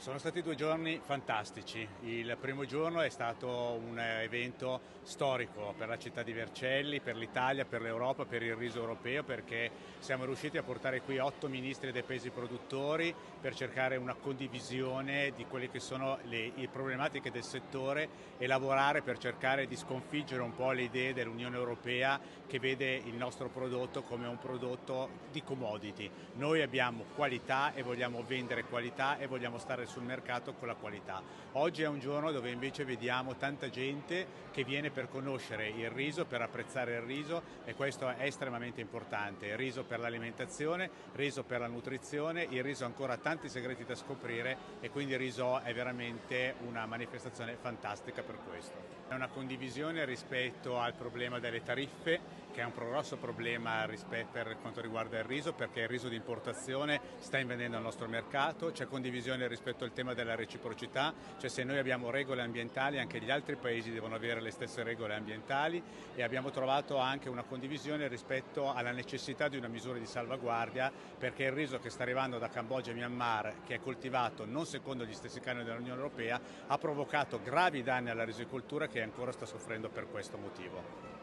Sono stati 2 giorni fantastici. Il primo giorno è stato un evento storico per la città di Vercelli, per l'Italia, per l'Europa, per il riso europeo, perché siamo riusciti a portare qui 8 ministri dei paesi produttori per cercare una condivisione di quelle che sono le problematiche del settore e lavorare per cercare di sconfiggere un po' le idee dell'Unione Europea che vede il nostro prodotto come un prodotto di commodity. Noi abbiamo qualità e vogliamo vendere qualità e vogliamo stare sul mercato con la qualità. Oggi è un giorno dove invece vediamo tanta gente che viene per conoscere il riso, per apprezzare il riso, e questo è estremamente importante. Il riso per l'alimentazione, il riso per la nutrizione, il riso ha ancora tanti segreti da scoprire e quindi il riso è veramente una manifestazione fantastica per questo. È una condivisione rispetto al problema delle tariffe, che è un grosso problema per quanto riguarda il riso, perché il riso di importazione sta invadendo il nostro mercato. C'è condivisione rispetto al tema della reciprocità, cioè se noi abbiamo regole ambientali anche gli altri paesi devono avere le stesse regole ambientali, e abbiamo trovato anche una condivisione rispetto alla necessità di una misura di salvaguardia, perché il riso che sta arrivando da Cambogia e Myanmar, che è coltivato non secondo gli stessi canoni dell'Unione Europea, ha provocato gravi danni alla risicoltura che ancora sta soffrendo per questo motivo.